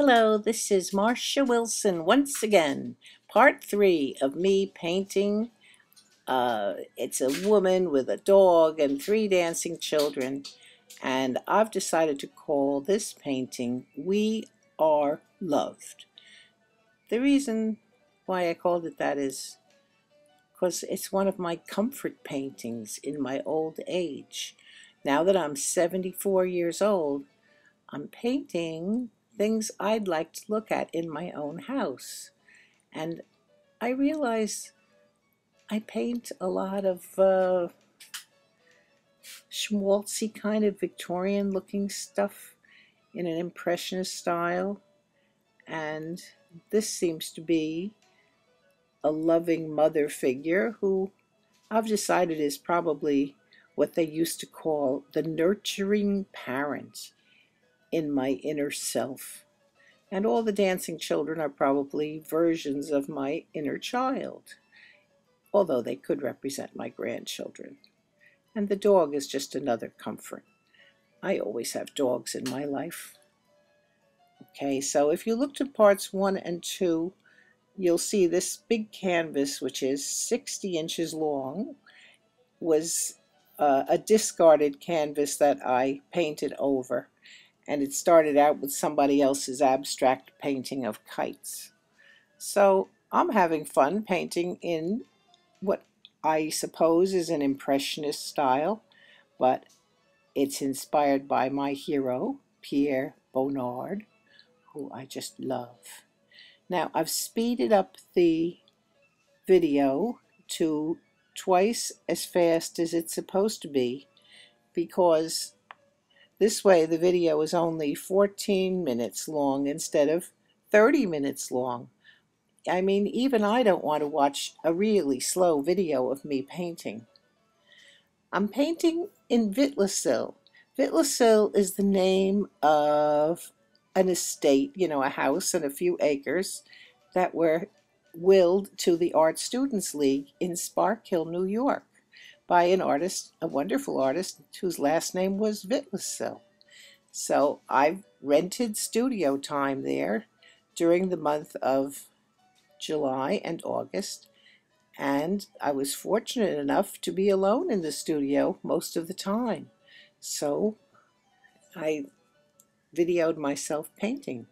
Hello, this is Marcia Wilson once again, part 3 of me painting. It's a woman with a dog and 3 dancing children, and I've decided to call this painting We Are Loved. The reason why I called it that is because it's one of my comfort paintings in my old age. Now that I'm 74 years old, I'm painting things I'd like to look at in my own house. And I realize I paint a lot of schmaltzy kind of Victorian looking stuff in an impressionist style. And this seems to be a loving mother figure who I've decided is probably what they used to call the nurturing parent in my inner self. And all the dancing children are probably versions of my inner child, although they could represent my grandchildren. And the dog is just another comfort. I always have dogs in my life. Okay, so if you look to parts 1 and 2, you'll see this big canvas, which is 60 inches long, was a discarded canvas that I painted over. And it started out with somebody else's abstract painting of kites. So I'm having fun painting in what I suppose is an impressionist style, but it's inspired by my hero, Pierre Bonnard, who I just love. Now I've speeded up the video to twice as fast as it's supposed to be, because this way the video is only 14 minutes long instead of 30 minutes long. I mean, even I don't want to watch a really slow video of me painting. I'm painting in Vittlesil. Vittlesil is the name of an estate, a house and a few acres that were willed to the Art Students League in Spark Hill, New York, by an artist, a wonderful artist, whose last name was Vittlesil. So I've rented studio time there during the month of July and August, and I was fortunate enough to be alone in the studio most of the time. So I videoed myself painting.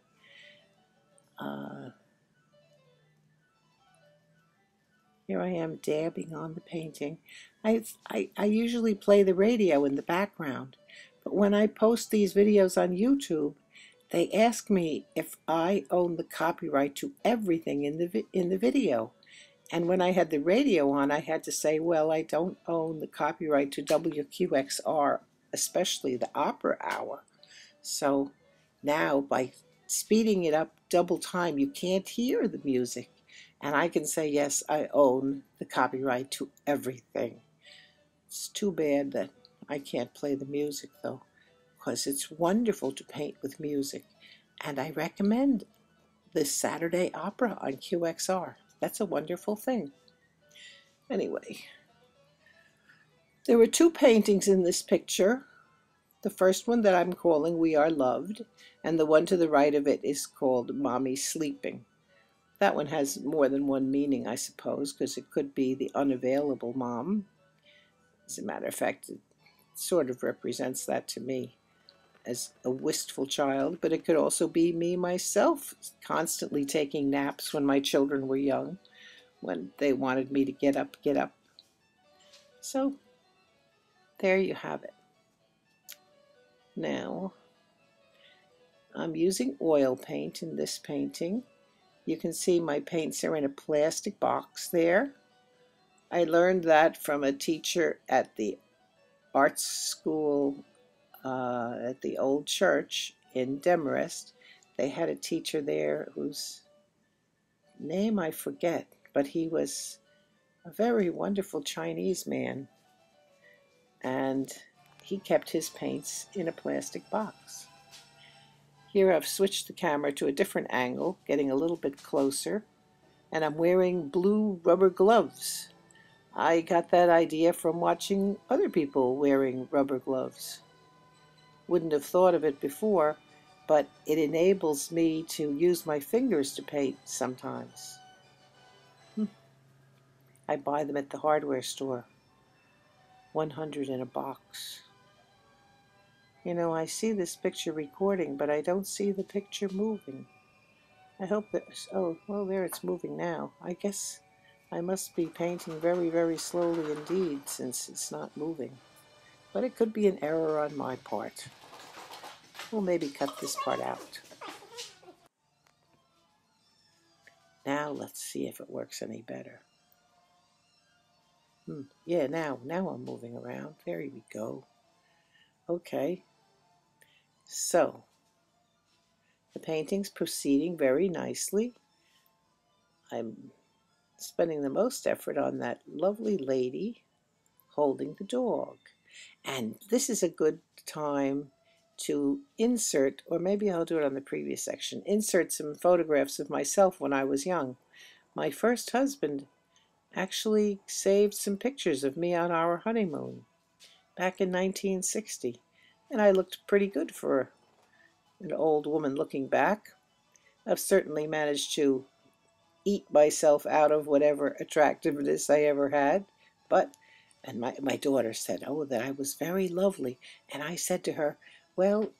Here I am dabbing on the painting. I usually play the radio in the background, but when I post these videos on YouTube, they ask me if I own the copyright to everything in the video. And when I had the radio on, I had to say, well, I don't own the copyright to WQXR, especially the opera hour. So now by speeding it up double time, you can't hear the music. And I can say, yes, I own the copyright to everything. It's too bad that I can't play the music, though, because it's wonderful to paint with music. And I recommend this Saturday opera on QXR. That's a wonderful thing. Anyway, there were 2 paintings in this picture. The first one that I'm calling We Are Loved, and the one to the right of it is called Mommy Sleeping. That one has more than one meaning, I suppose, because it could be the unavailable mom. As a matter of fact, it sort of represents that to me as a wistful child, but it could also be me myself, constantly taking naps when my children were young, when they wanted me to get up, get up. So there you have it. Now I'm using oil paint in this painting. You can see my paints are in a plastic box there. I learned that from a teacher at the art school at the old church in Demarest. They had a teacher there whose name I forget, but he was a very wonderful Chinese man, and he kept his paints in a plastic box. Here I've switched the camera to a different angle, getting a little bit closer, and I'm wearing blue rubber gloves. I got that idea from watching other people wearing rubber gloves. Wouldn't have thought of it before, but it enables me to use my fingers to paint sometimes. I buy them at the hardware store, 100 in a box. You know, I see this picture recording, but I don't see the picture moving. I hope that, oh, well, there it's moving now. I guess I must be painting very, very slowly indeed, since it's not moving. But it could be an error on my part. We'll maybe cut this part out. Now let's see if it works any better. Yeah, now I'm moving around. There we go. Okay. So, the painting's proceeding very nicely. I'm spending the most effort on that lovely lady holding the dog. And this is a good time to insert, or maybe I'll do it on the previous section, insert some photographs of myself when I was young. My first husband actually saved some pictures of me on our honeymoon back in 1960. And I looked pretty good for an old woman looking back. I've certainly managed to eat myself out of whatever attractiveness I ever had. And my daughter said, oh, that I was very lovely. And I said to her, well,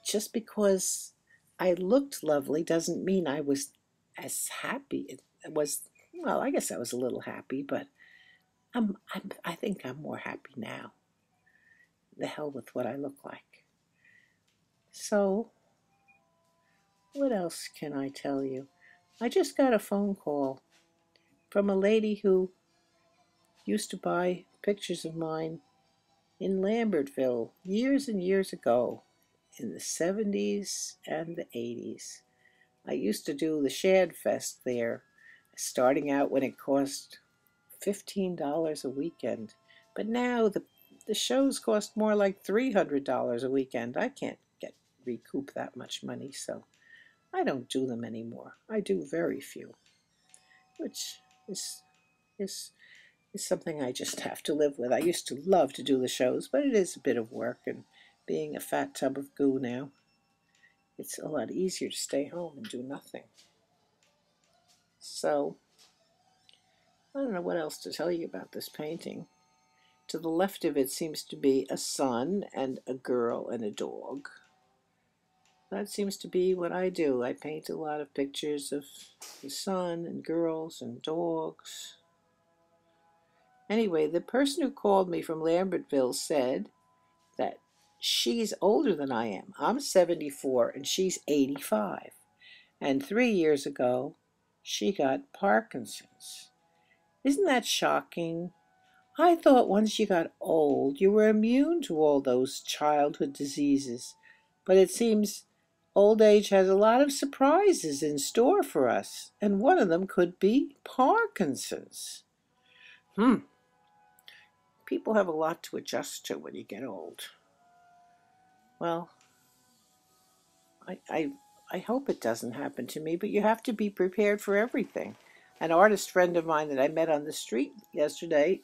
just because I looked lovely doesn't mean I was as happy. It was, well, I guess I was a little happy, but I think I'm more happy now. The hell with what I look like. So, what else can I tell you? I just got a phone call from a lady who used to buy pictures of mine in Lambertville years and years ago, in the 70s and the 80s. I used to do the Shad Fest there, starting out when it cost $15 a weekend. But now the shows cost more like $300 a weekend. I can't recoup that much money, so I don't do them anymore. I do very few, which is something I just have to live with. I used to love to do the shows, but it is a bit of work, and being a fat tub of goo now, it's a lot easier to stay home and do nothing. So, I don't know what else to tell you about this painting. To the left of it seems to be a son and a girl and a dog. That seems to be what I do. I paint a lot of pictures of the sun and girls and dogs. Anyway, the person who called me from Lambertville said that she's older than I am. I'm 74 and she's 85. And 3 years ago, she got Parkinson's. Isn't that shocking? I thought once you got old, you were immune to all those childhood diseases. But it seems old age has a lot of surprises in store for us, and one of them could be Parkinson's. People have a lot to adjust to when you get old. Well, I hope it doesn't happen to me, but you have to be prepared for everything. An artist friend of mine that I met on the street yesterday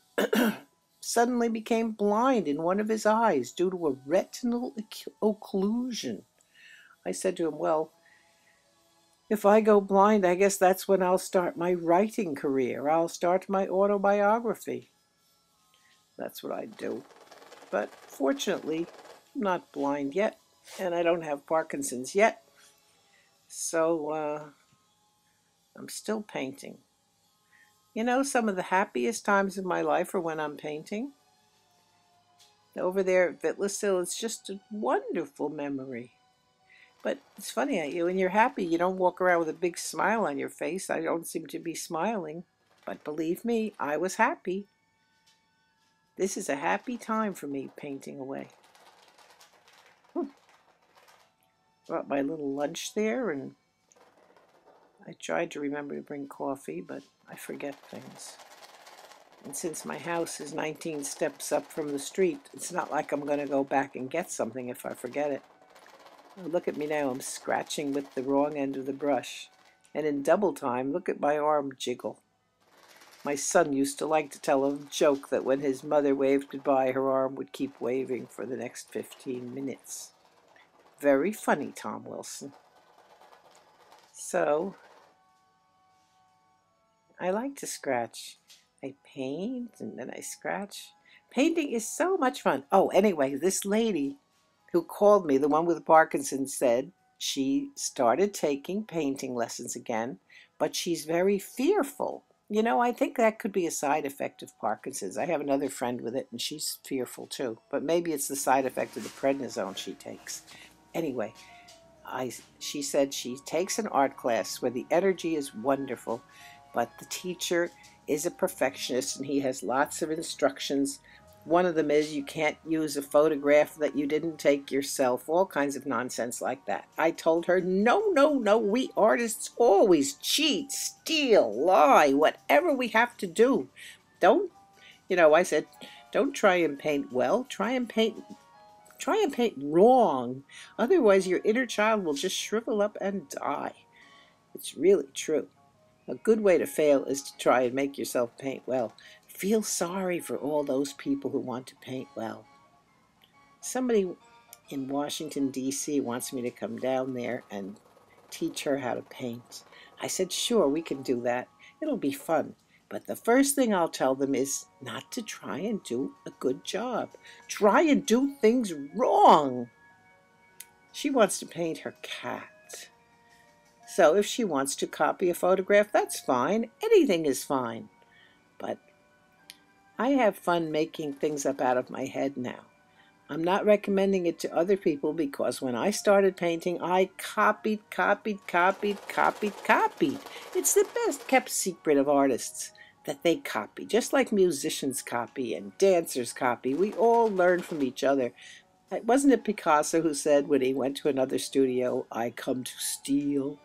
suddenly became blind in one of his eyes due to a retinal occlusion. I said to him, well, if I go blind, I guess that's when I'll start my writing career. I'll start my autobiography. That's what I'd do. But fortunately, I'm not blind yet, and I don't have Parkinson's yet. So, I'm still painting. You know, some of the happiest times of my life are when I'm painting. Over there at Vitlasil, it's just a wonderful memory. But it's funny, when you're happy, you don't walk around with a big smile on your face. I don't seem to be smiling. But believe me, I was happy. This is a happy time for me, painting away. Brought my little lunch there, and I tried to remember to bring coffee, but I forget things. And since my house is 19 steps up from the street, it's not like I'm going to go back and get something if I forget it. Oh, look at me now, I'm scratching with the wrong end of the brush. And in double time, look at my arm jiggle. My son used to like to tell a joke that when his mother waved goodbye, her arm would keep waving for the next 15 minutes. very funny, Tom Wilson. So I like to scratch. I paint and then I scratch. Painting is so much fun. Oh, anyway, this lady who called me, the one with Parkinson's, said she started taking painting lessons again, but she's very fearful. You know, I think that could be a side effect of Parkinson's. I have another friend with it, and she's fearful too. But maybe it's the side effect of the prednisone she takes. Anyway, she said she takes an art class where the energy is wonderful, but the teacher is a perfectionist and he has lots of instructions. One of them is you can't use a photograph that you didn't take yourself, all kinds of nonsense like that. I told her, no, no, no, we artists always cheat, steal, lie, whatever we have to do. Don't, I said, don't try and paint well, try and paint wrong. Otherwise, your inner child will just shrivel up and die. It's really true. A good way to fail is to try and make yourself paint well. Feel sorry for all those people who want to paint well. Somebody in Washington, D.C. wants me to come down there and teach her how to paint. I said, sure, we can do that. It'll be fun. But the first thing I'll tell them is not to try and do a good job. Try and do things wrong. She wants to paint her cat. So if she wants to copy a photograph, that's fine. Anything is fine. But I have fun making things up out of my head now. I'm not recommending it to other people because when I started painting, I copied. It's the best kept secret of artists that they copy, just like musicians copy and dancers copy. We all learn from each other. Wasn't it Picasso who said when he went to another studio, I come to steal?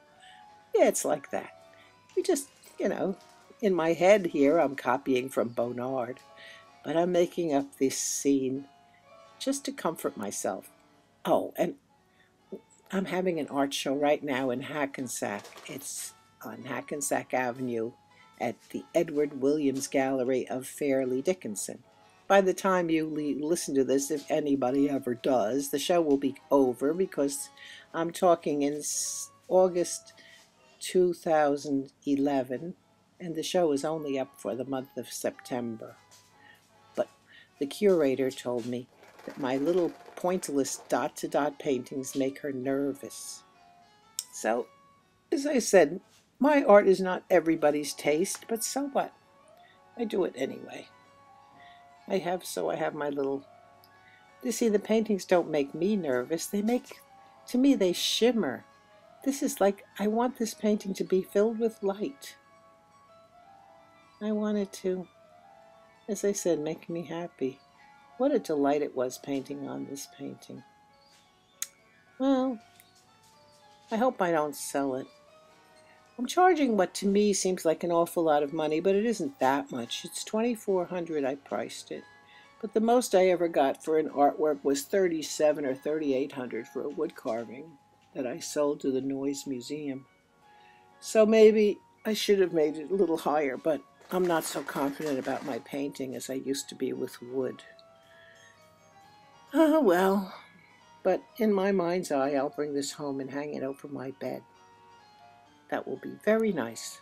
Yeah, it's like that. We just, in my head here, I'm copying from Bonnard, but I'm making up this scene just to comfort myself. Oh, and I'm having an art show right now in Hackensack. It's on Hackensack Avenue at the Edward Williams Gallery of Fairleigh Dickinson. By the time you listen to this, if anybody ever does, the show will be over because I'm talking in August 2011, and the show is only up for the month of September. But the curator told me that my little pointillist dot-to-dot paintings make her nervous. So, as I said, my art is not everybody's taste, but so what? I do it anyway. I have my little... You see, the paintings don't make me nervous. To me, they shimmer. This is like, I want this painting to be filled with light. I want it to, as I said, make me happy. What a delight it was painting on this painting. Well, I hope I don't sell it. I'm charging what to me seems like an awful lot of money, but it isn't that much. It's $2,400 I priced it. But the most I ever got for an artwork was $3,700 or $3,800 for a wood carving that I sold to the Noise Museum. So maybe I should have made it a little higher, but I'm not so confident about my painting as I used to be with wood. Oh well, but in my mind's eye, I'll bring this home and hang it over my bed. That will be very nice.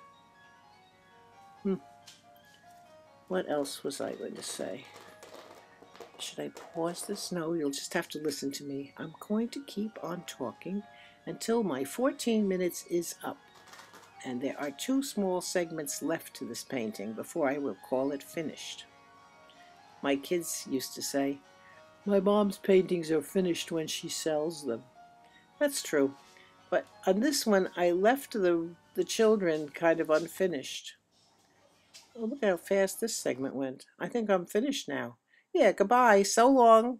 What else was I going to say? Should I pause this? No, you'll just have to listen to me. I'm going to keep on talking until my 14 minutes is up. And there are 2 small segments left to this painting before I will call it finished. My kids used to say, my mom's paintings are finished when she sells them. That's true. But on this one, I left the children kind of unfinished. Oh, look how fast this segment went. I think I'm finished now. Yeah, goodbye. So long.